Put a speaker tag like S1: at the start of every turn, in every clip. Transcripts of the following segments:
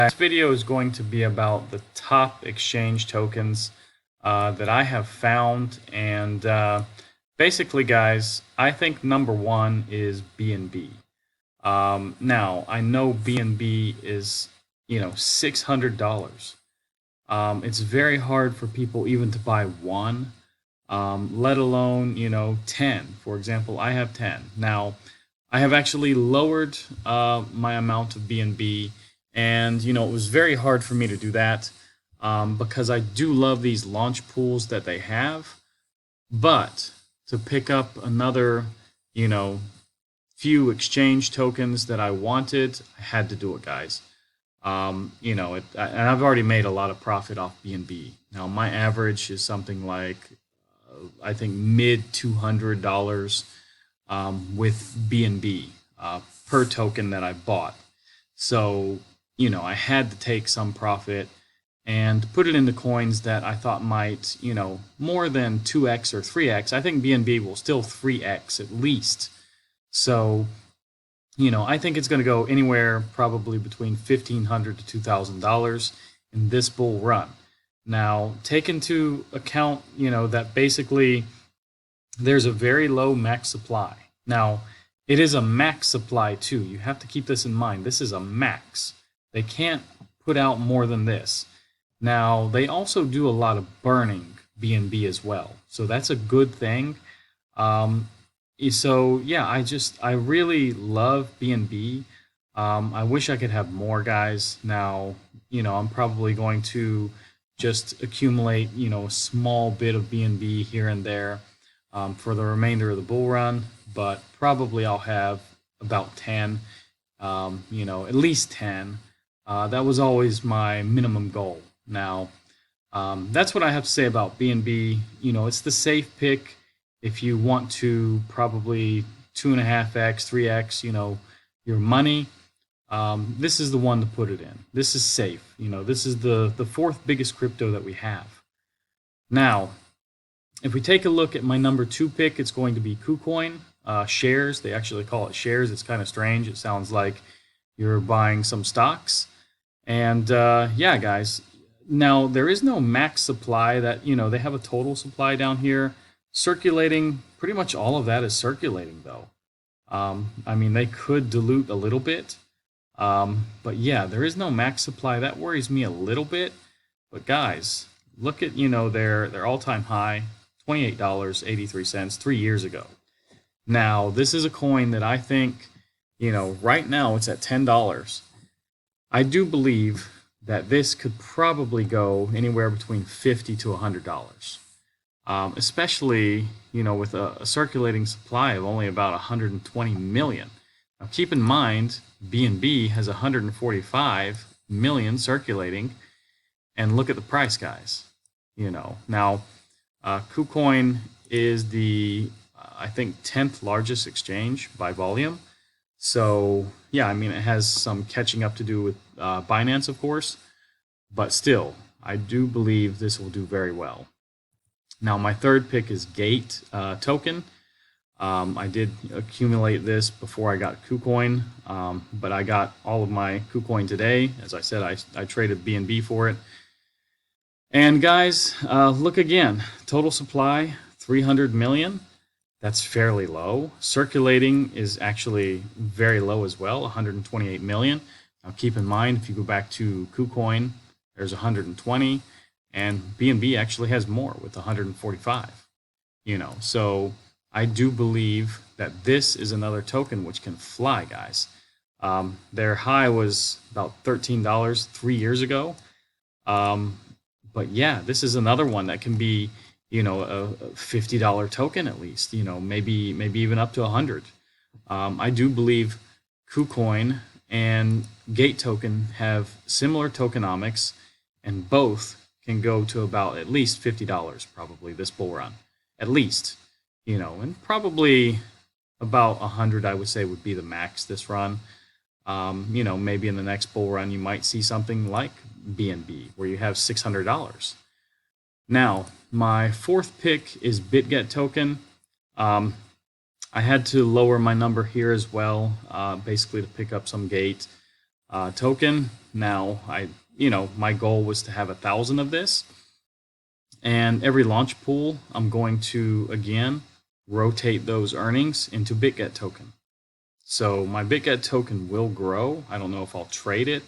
S1: This video is going to be about the top exchange tokens that I have found, and basically, guys, I think number one is BNB. Now, I know BNB is, $600. It's very hard for people even to buy one, let alone, 10. For example, I have 10. Now, I have actually lowered my amount of BNB, and it was very hard for me to do that because I do love these launch pools that they have. But to pick up another, you know, few exchange tokens that I wanted, I had to do it, guys. And I've already made a lot of profit off BNB. Now, my average is something like, I think, mid $200 with BNB per token that I bought. So, I had to take some profit and put it into coins that I thought might, more than 2x or 3x. I think BNB will still 3x at least. So, I think it's going to go anywhere probably between $1,500 to $2,000 in this bull run. Now, take into account, that basically there's a very low max supply. Now, it is a max supply too. You have to keep this in mind. This is a max. They can't put out more than this. Now, they also do a lot of burning BNB as well. So that's a good thing. So yeah, I really love BNB. I wish I could have more, guys. Now, I'm probably going to just accumulate, a small bit of BNB here and there for the remainder of the bull run, but probably I'll have about 10, at least 10. That was always my minimum goal. Now, that's what I have to say about BNB. It's the safe pick if you want to probably 2.5x, 3x, your money. This is the one to put it in. This is safe. This is the fourth biggest crypto that we have. Now, if we take a look at my number two pick, it's going to be KuCoin shares. They actually call it shares. It's kind of strange. It sounds like you're buying some stocks. And yeah, guys. Now, there is no max supply that, they have a total supply down here. Circulating, pretty much all of that is circulating, though. I mean, they could dilute a little bit. But yeah, there is no max supply. That worries me a little bit. But guys, look at, their all-time high, $28.83 3 years ago. Now, this is a coin that I think, right now it's at $10. I do believe that this could probably go anywhere between $50 to $100. Especially, with a circulating supply of only about 120 million. Now, keep in mind, BNB has 145 million circulating, and look at the price, guys. Now, KuCoin is the, I think, 10th largest exchange by volume. So, yeah, I mean, it has some catching up to do with Binance, of course, but still, I do believe this will do very well. Now, my third pick is Gate token. I did accumulate this before I got KuCoin, but I got all of my KuCoin today. As I said, I traded BNB for it. And guys, look again. Total supply, 300 million. That's fairly low. Circulating is actually very low as well, 128 million. Now, keep in mind, if you go back to KuCoin, there's 120. And BNB actually has more with 145. So I do believe that this is another token which can fly, guys. Their high was about $13 3 years ago. But yeah, this is another one that can be, a $50 token at least, maybe even up to 100. I do believe KuCoin and Gate token have similar tokenomics, and both can go to about at least $50 probably this bull run, at least, and probably about 100 I would say would be the max this run. Maybe in the next bull run you might see something like BNB where you have $600. Now, my fourth pick is BitGet token. I had to lower my number here as well, basically to pick up some Gate. token. Now, my goal was to have 1,000 of this, and every launch pool, I'm going to again rotate those earnings into BitGet token. So my BitGet token will grow. I don't know if I'll trade it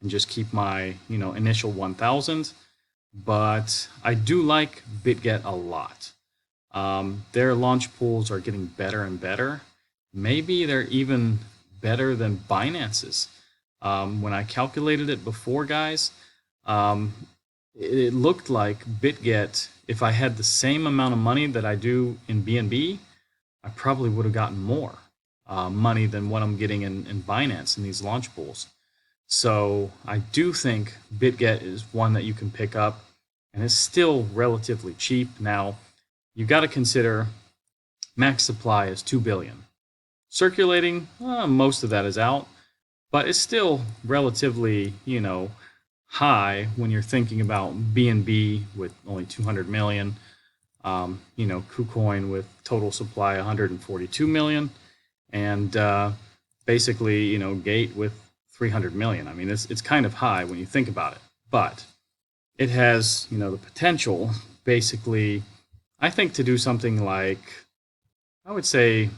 S1: and just keep my initial 1,000, but I do like BitGet a lot. Their launch pools are getting better and better. Maybe they're even better than Binance's. When I calculated it before, guys, it looked like BitGet, if I had the same amount of money that I do in BNB, I probably would have gotten more money than what I'm getting in Binance in these launch pools. So I do think BitGet is one that you can pick up, and it's still relatively cheap. Now, you got to consider max supply is 2 billion. Circulating, most of that is out, but it's still relatively, high when you're thinking about BNB with only 200 million, KuCoin with total supply 142 million, and basically, Gate with 300 million. I mean, it's kind of high when you think about it, but it has, the potential, basically, I think, to do something like, I would say,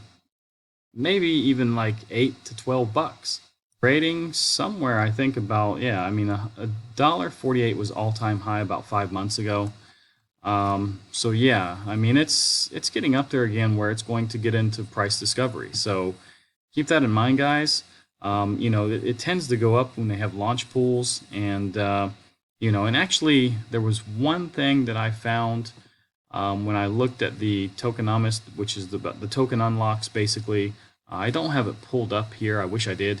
S1: maybe even like $8 to $12. Trading somewhere, I think about, I mean, $1.48 was all-time high about 5 months ago. So yeah, I mean, it's getting up there again where it's going to get into price discovery. So keep that in mind, guys. It tends to go up when they have launch pools, and and actually there was one thing that I found when I looked at the tokenomist, which is the token unlocks, basically. I don't have it pulled up here. I wish I did.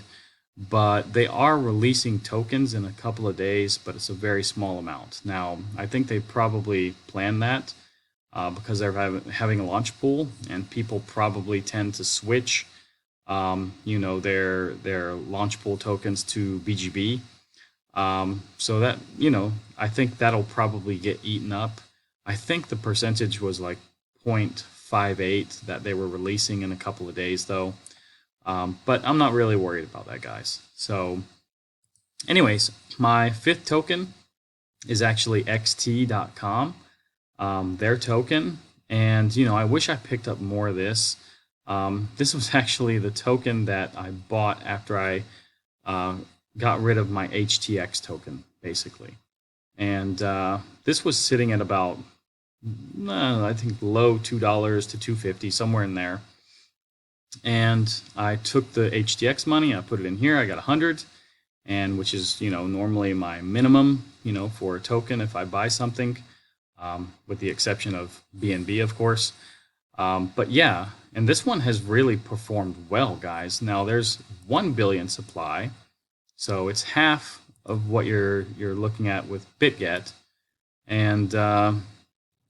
S1: But they are releasing tokens in a couple of days, but it's a very small amount. Now, I think they probably planned that because they're having a launch pool, and people probably tend to switch, their launch pool tokens to BGB. So that, I think that'll probably get eaten up. I think the percentage was like 0.58 that they were releasing in a couple of days, though. But I'm not really worried about that, guys. So anyways, my fifth token is actually xt.com, their token. And, I wish I picked up more of this. This was actually the token that I bought after I got rid of my HTX token, basically. And this was sitting at about, I think, low $2 to $2.50, somewhere in there. And I took the HTX money, I put it in here, I got 100, and which is, normally my minimum, for a token if I buy something, with the exception of BNB, of course. But yeah, and this one has really performed well, guys. Now there's 1 billion supply, so it's half of what you're looking at with BitGet, and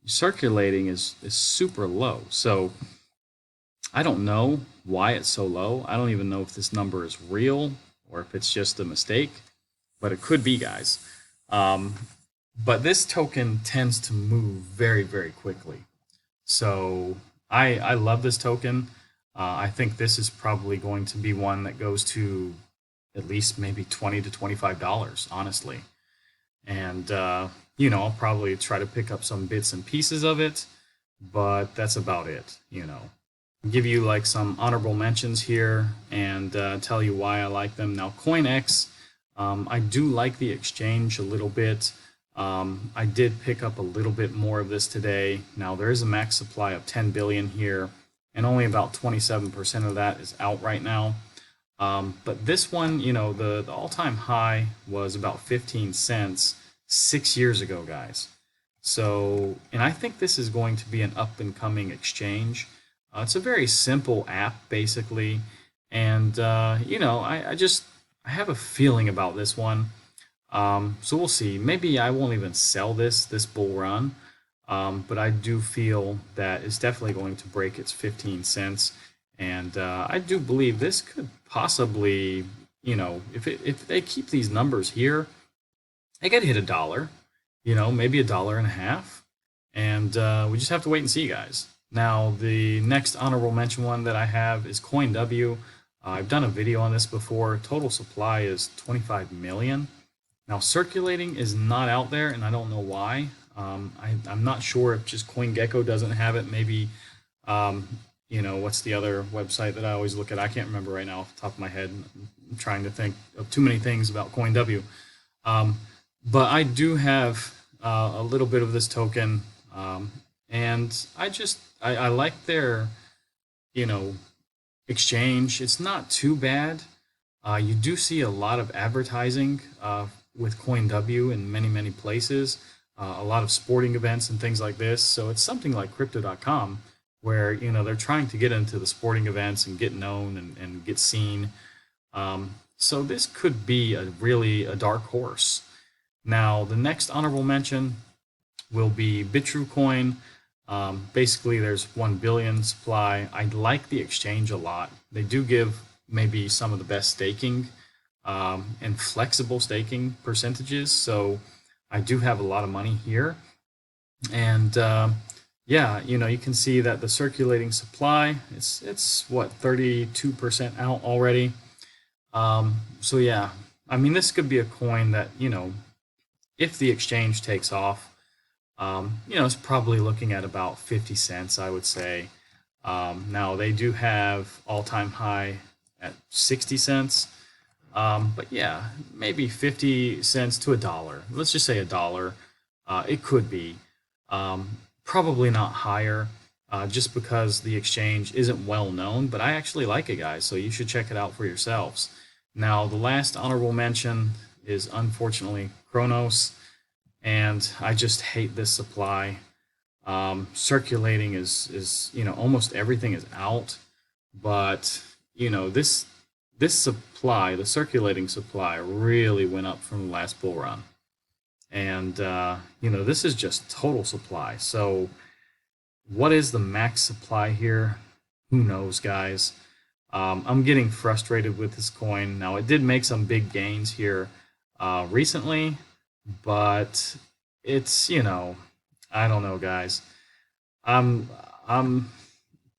S1: circulating is super low. So I don't know why it's so low. I don't even know if this number is real or if it's just a mistake, but it could be, guys. But this token tends to move very, very quickly. So I love this token. I think this is probably going to be one that goes to at least maybe $20 to $25, honestly. And, I'll probably try to pick up some bits and pieces of it, but that's about it, Give you like some honorable mentions here and tell you why I like them. Now, CoinX, I do like the exchange a little bit. I did pick up a little bit more of this today. Now, there is a max supply of 10 billion here, and only about 27% of that is out right now. But this one, the all-time high was about 15 cents 6 years ago, guys. So, and I think this is going to be an up-and-coming exchange. It's a very simple app, basically, and I have a feeling about this one. So we'll see. Maybe I won't even sell this bull run, but I do feel that it's definitely going to break its 15 cents, and I do believe this could possibly, if they keep these numbers here, it could hit $1, maybe $1.50, and we just have to wait and see, guys. Now, the next honorable mention one that I have is CoinW. I've done a video on this before. Total supply is 25 million. Now circulating is not out there, and I don't know why. I'm not sure if just CoinGecko doesn't have it. Maybe, you know, what's the other website that I always look at? I can't remember right now off the top of my head. I'm trying to think of too many things about CoinW. But I do have a little bit of this token, and I like their, you know, exchange. It's not too bad. You do see a lot of advertising with CoinW in many places, a lot of sporting events and things like this. So it's something like Crypto.com, where, you know, they're trying to get into the sporting events and get known and get seen. So this could be really a dark horse. Now, the next honorable mention will be Bitrue Coin. Basically, there's 1 billion supply. I like the exchange a lot. They do give maybe some of the best staking and flexible staking percentages. So I do have a lot of money here. And yeah, you know, you can see that the circulating supply, it's what, 32% out already. So yeah, I mean, this could be a coin that, you know, if the exchange takes off, you know, it's probably looking at about 50 cents, I would say. Now, they do have all-time high at 60 cents. But yeah, maybe 50 cents to $1. Let's just say $1. It could be. Probably not higher, just because the exchange isn't well known. But I actually like it, guys, so you should check it out for yourselves. Now, the last honorable mention is unfortunately Kronos. And I just hate this supply. Circulating is, you know, almost everything is out, but, you know, this supply, the circulating supply, really went up from the last bull run. And you know, this is just total supply. So what is the max supply here? Who knows, guys? I'm getting frustrated with this coin. Now, it did make some big gains here recently, but it's, you know, I don't know, guys. I'm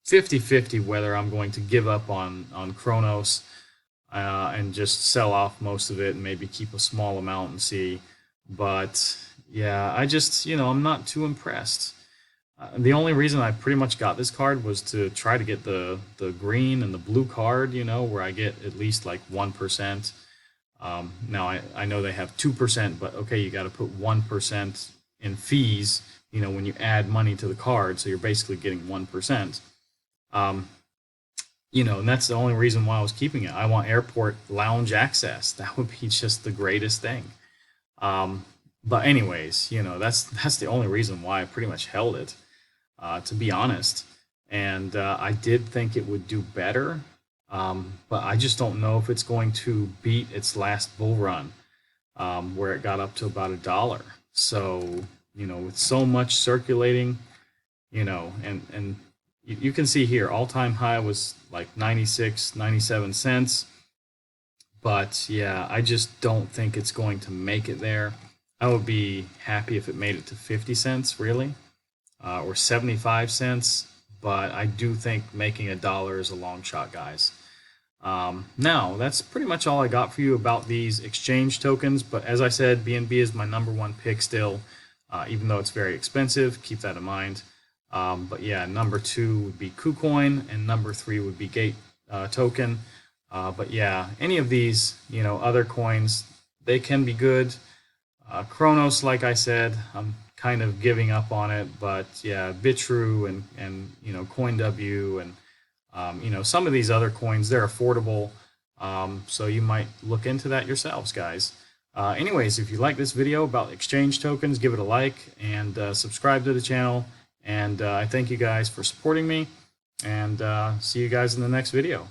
S1: 50-50 whether I'm going to give up on Kronos and just sell off most of it and maybe keep a small amount and see. But yeah, I just, you know, I'm not too impressed. The only reason I pretty much got this card was to try to get the green and the blue card, you know, where I get at least like 1%. Now, I know they have 2%, but okay, you got to put 1% in fees, you know, when you add money to the card, so you're basically getting 1%. You know, and that's the only reason why I was keeping it. I want airport lounge access. That would be just the greatest thing. But anyways, you know, that's the only reason why I pretty much held it, to be honest. And I did think it would do better. But I just don't know if it's going to beat its last bull run, where it got up to about $1. So, you know, with so much circulating, you know, and you can see here, all-time high was like 96, 97 cents. But yeah, I just don't think it's going to make it there. I would be happy if it made it to 50 cents, really, or 75 cents. But I do think making $1 is a long shot, guys. Now, that's pretty much all I got for you about these exchange tokens. But as I said, BNB is my #1 pick still, even though it's very expensive. Keep that in mind. But yeah, #2 would be KuCoin, and #3 would be Gate token. But yeah, any of these, you know, other coins, they can be good. Kronos, like I said, I'm kind of giving up on it. But yeah, Bitrue and you know, CoinW and you know, some of these other coins, they're affordable. So you might look into that yourselves, guys. Anyways, if you like this video about exchange tokens, give it a like and subscribe to the channel. And I thank you guys for supporting me, and see you guys in the next video.